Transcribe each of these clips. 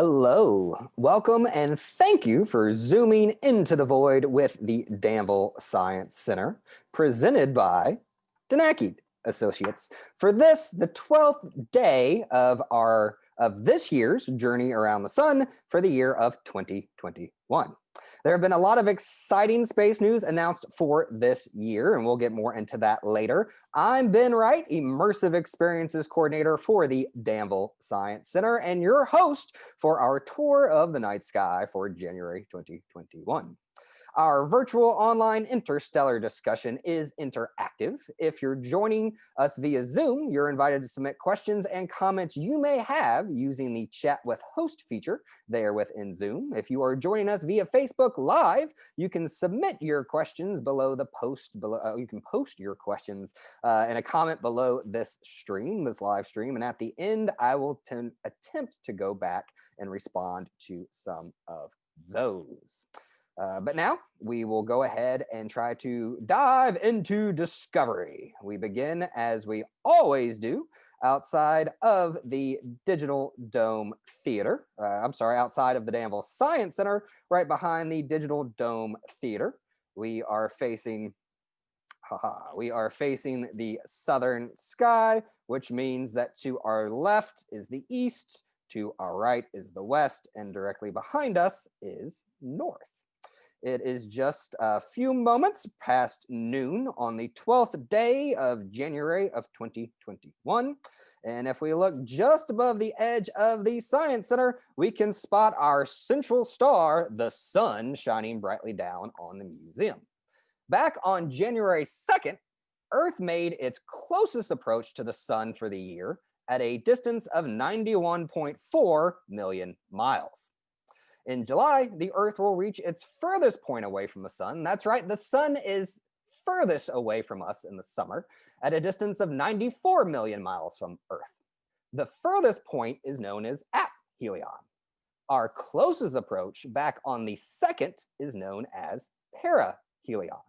Hello, welcome, and thank you for zooming into the void with the Danville Science Center, presented by Danakid Associates. For this, the 12th day of this year's journey around the sun for the year of 2021. There have been a lot of exciting space news announced for this year, and we'll get more into that later. I'm Ben Wright, Immersive Experiences Coordinator for the Danville Science Center, and your host for our tour of the night sky for January 2021. Our virtual online interstellar discussion is interactive. If you're joining us via Zoom, you're invited to submit questions and comments you may have using the chat with host feature there within Zoom. If you are joining us via Facebook Live, you can submit your questions below the post. You can post your questions in a comment below this live stream, and at the end, I will attempt to go back and respond to some of those. But now we will go ahead and try to dive into discovery. We begin, as we always do, outside of the Digital Dome Theater. Outside of the Danville Science Center, right behind the Digital Dome Theater. We are facing the southern sky, which means that to our left is the east, to our right is the west, and directly behind us is north. It is just a few moments past noon on the 12th day of January of 2021. And if we look just above the edge of the Science Center, we can spot our central star, the sun, shining brightly down on the museum. Back on January 2nd, Earth made its closest approach to the sun for the year at a distance of 91.4 million miles. In July, the Earth will reach its furthest point away from the sun. That's right, the sun is furthest away from us in the summer at a distance of 94 million miles from Earth. The furthest point is known as aphelion. Our closest approach back on the 2nd is known as perihelion.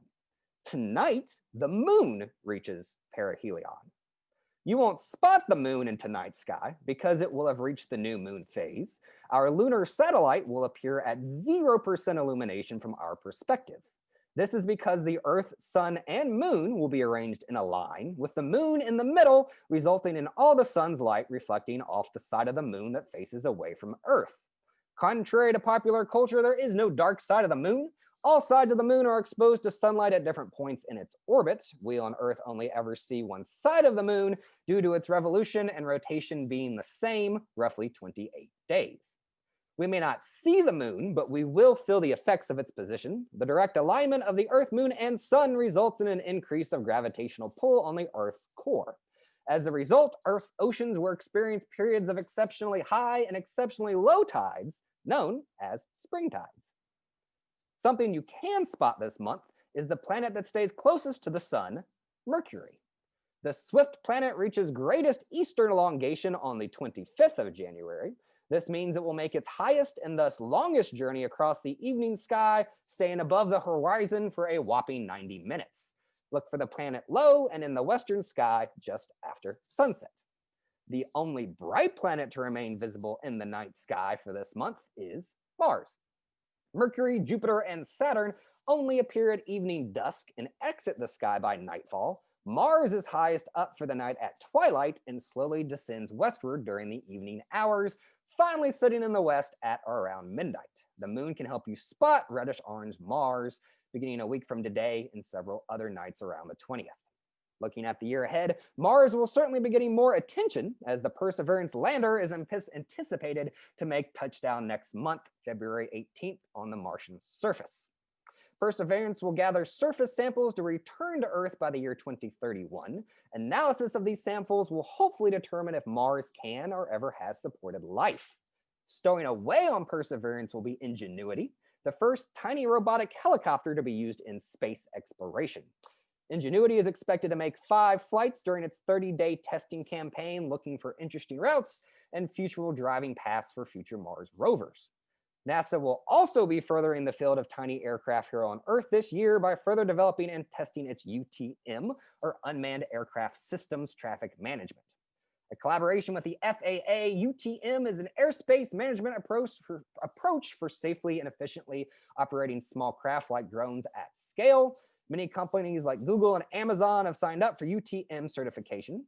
Tonight, the moon reaches perihelion. You won't spot the moon in tonight's sky because it will have reached the new moon phase. Our lunar satellite will appear at 0% illumination from our perspective. This is because the Earth, sun, and moon will be arranged in a line, with the moon in the middle, resulting in all the sun's light reflecting off the side of the moon that faces away from Earth. Contrary to popular culture, there is no dark side of the moon. All sides of the moon are exposed to sunlight at different points in its orbit. We on Earth only ever see one side of the moon due to its revolution and rotation being the same, roughly 28 days. We may not see the moon, but we will feel the effects of its position. The direct alignment of the Earth, moon, and sun results in an increase of gravitational pull on the Earth's core. As a result, Earth's oceans will experience periods of exceptionally high and exceptionally low tides, known as spring tides. Something you can spot this month is the planet that stays closest to the sun, Mercury. The swift planet reaches greatest eastern elongation on the 25th of January. This means it will make its highest and thus longest journey across the evening sky, staying above the horizon for a whopping 90 minutes. Look for the planet low and in the western sky just after sunset. The only bright planet to remain visible in the night sky for this month is Mars. Mercury, Jupiter, and Saturn only appear at evening dusk and exit the sky by nightfall. Mars is highest up for the night at twilight and slowly descends westward during the evening hours, finally sitting in the west at or around midnight. The moon can help you spot reddish-orange Mars beginning a week from today and several other nights around the 20th. Looking at the year ahead, Mars will certainly be getting more attention as the Perseverance lander is anticipated to make touchdown next month, February 18th, on the Martian surface. Perseverance will gather surface samples to return to Earth by the year 2031. Analysis of these samples will hopefully determine if Mars can or ever has supported life. Stowing away on Perseverance will be Ingenuity, the first tiny robotic helicopter to be used in space exploration. Ingenuity is expected to make 5 flights during its 30-day testing campaign, looking for interesting routes and future driving paths for future Mars rovers. NASA will also be furthering the field of tiny aircraft here on Earth this year by further developing and testing its UTM, or Unmanned Aircraft Systems Traffic Management. A collaboration with the FAA, UTM is an airspace management approach for safely and efficiently operating small craft like drones at scale. Many companies like Google and Amazon have signed up for UTM certification.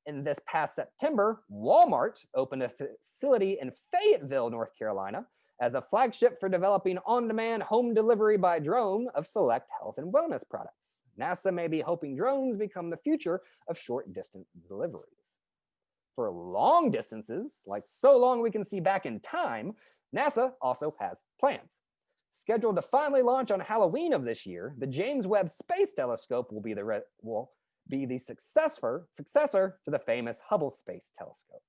In this past September, Walmart opened a facility in Fayetteville, North Carolina, as a flagship for developing on-demand home delivery by drone of select health and wellness products. NASA may be hoping drones become the future of short-distance deliveries. For long distances, like so long we can see back in time, NASA also has plans. Scheduled to finally launch on Halloween of this year, the James Webb Space Telescope will be the successor to the famous Hubble Space Telescope.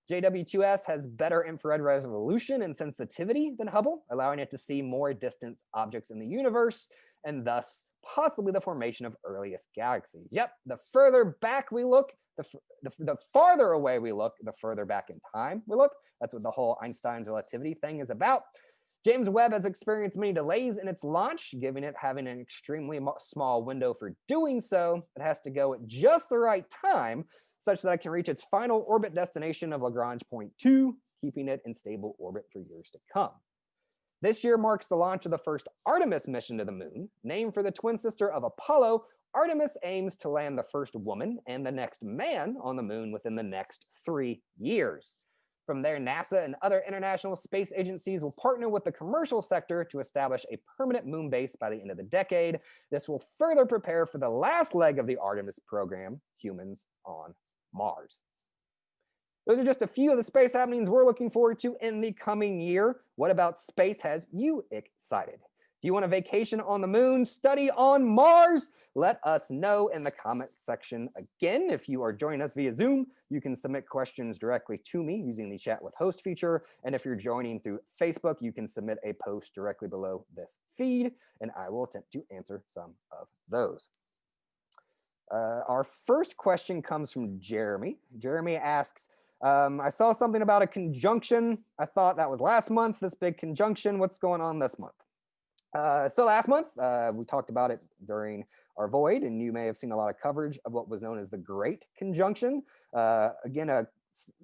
JW2S has better infrared resolution and sensitivity than Hubble, allowing it to see more distant objects in the universe, and thus possibly the formation of earliest galaxies. Yep, the further back we look, the farther away we look, the further back in time we look. That's what the whole Einstein's relativity thing is about. James Webb has experienced many delays in its launch, giving it having an extremely small window for doing so. It has to go at just the right time, such that it can reach its final orbit destination of Lagrange point 2, keeping it in stable orbit for years to come. This year marks the launch of the first Artemis mission to the moon. Named for the twin sister of Apollo, Artemis aims to land the first woman and the next man on the moon within the next 3 years. From there, NASA and other international space agencies will partner with the commercial sector to establish a permanent moon base by the end of the decade. This will further prepare for the last leg of the Artemis program, humans on Mars. Those are just a few of the space happenings we're looking forward to in the coming year. What about space has you excited? Do you want a vacation on the moon, study on Mars? Let us know in the comment section. Again, if you are joining us via Zoom, you can submit questions directly to me using the chat with host feature. And if you're joining through Facebook, you can submit a post directly below this feed, and I will attempt to answer some of those. Our first question comes from Jeremy. Jeremy asks, I saw something about a conjunction. I thought that was last month, this big conjunction. What's going on this month? So last month, we talked about it during our void, and you may have seen a lot of coverage of what was known as the Great Conjunction. Again, a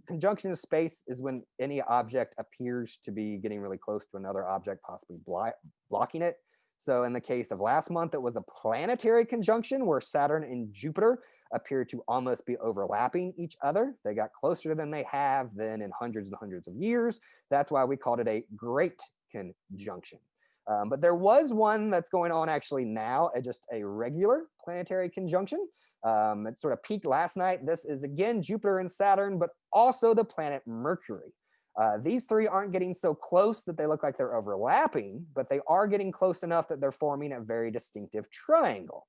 conjunction in space is when any object appears to be getting really close to another object, possibly blocking it. So in the case of last month, it was a planetary conjunction where Saturn and Jupiter appeared to almost be overlapping each other. They got closer than they have been in hundreds and hundreds of years. That's why we called it a Great Conjunction. But there was one that's going on actually now, just a regular planetary conjunction. It sort of peaked last night. This is again Jupiter and Saturn, but also the planet Mercury. These three aren't getting so close that they look like they're overlapping, but they are getting close enough that they're forming a very distinctive triangle.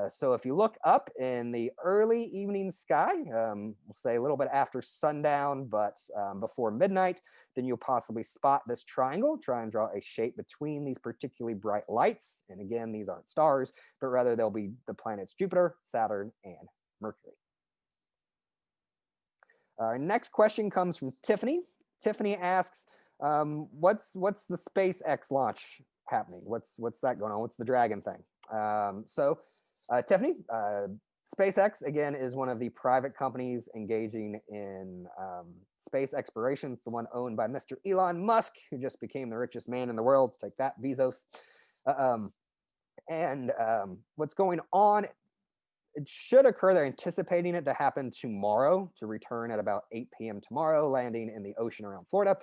So if you look up in the early evening sky, we'll say a little bit after sundown, but before midnight, then you'll possibly spot this triangle. Try and draw a shape between these particularly bright lights. And again, these aren't stars, but rather they'll be the planets Jupiter, Saturn, and Mercury. Our next question comes from Tiffany. Tiffany asks, what's the SpaceX launch happening? What's that going on? What's the Dragon thing? Tiffany, SpaceX, again, is one of the private companies engaging in space exploration. It's the one owned by Mr. Elon Musk, who just became the richest man in the world. Take that, Bezos. What's going on, it should occur. They're anticipating it to happen tomorrow, to return at about 8 p.m. tomorrow, landing in the ocean around Florida,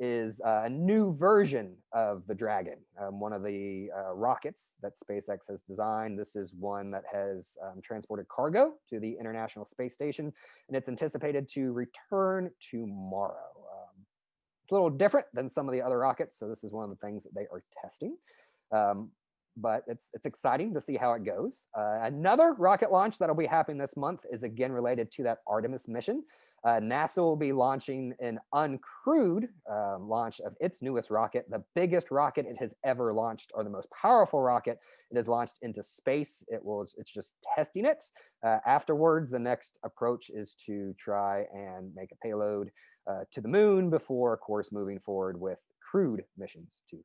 is a new version of the Dragon, one of the rockets that SpaceX has designed. This is one that has transported cargo to the International Space Station, and it's anticipated to return tomorrow. It's a little different than some of the other rockets, so this is one of the things that they are testing. But it's exciting to see how it goes. Another rocket launch that'll be happening this month is again related to that Artemis mission. NASA will be launching an uncrewed launch of its newest rocket, the biggest rocket it has ever launched, or the most powerful rocket it has launched into space. It's just testing it. Afterwards, the next approach is to try and make a payload to the moon before, of course, moving forward with crewed missions to the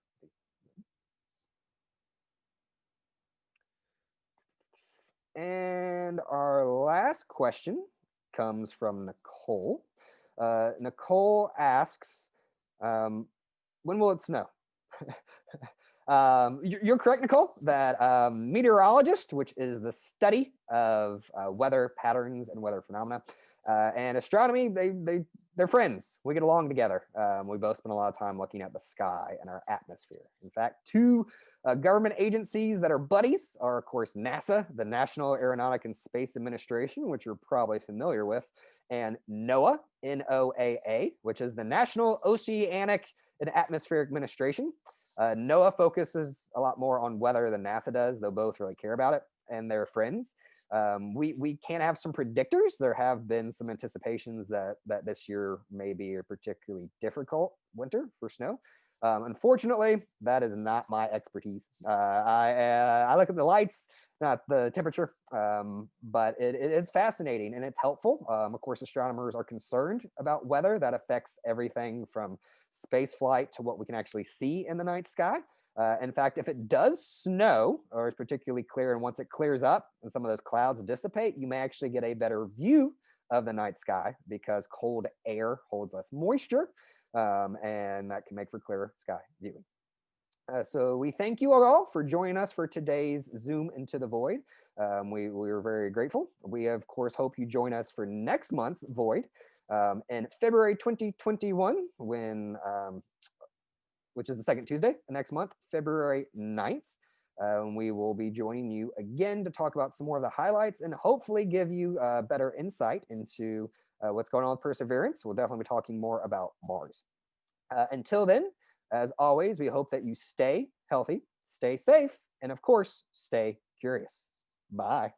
And our last question comes from Nicole. Nicole asks, when will it snow? You're correct, Nicole, that meteorologist, which is the study of weather patterns and weather phenomena, and astronomy, they're friends. We get along together. We both spend a lot of time looking at the sky and our atmosphere. In fact, two government agencies that are buddies are, of course, NASA, the National Aeronautic and Space Administration, which you're probably familiar with, and NOAA, NOAA, which is the National Oceanic and Atmospheric Administration. NOAA focuses a lot more on weather than NASA does. They'll both really care about it, and they're friends. We can have some predictors. There have been some anticipations that this year may be a particularly difficult winter for snow. Unfortunately, that is not my expertise. I look at the lights, not the temperature, but it is fascinating and it's helpful. Of course, astronomers are concerned about weather that affects everything from space flight to what we can actually see in the night sky. In fact, if it does snow or is particularly clear, and once it clears up and some of those clouds dissipate, you may actually get a better view of the night sky because cold air holds less moisture, and that can make for clearer sky viewing. So we thank you all for joining us for today's Zoom into the Void. We are very grateful. We, of course, hope you join us for next month's Void in February 2021, which is the second Tuesday next month, February 9th. We will be joining you again to talk about some more of the highlights and hopefully give you better insight into what's going on with Perseverance. We'll definitely be talking more about Mars. Until then, as always, we hope that you stay healthy, stay safe, and of course, stay curious. Bye.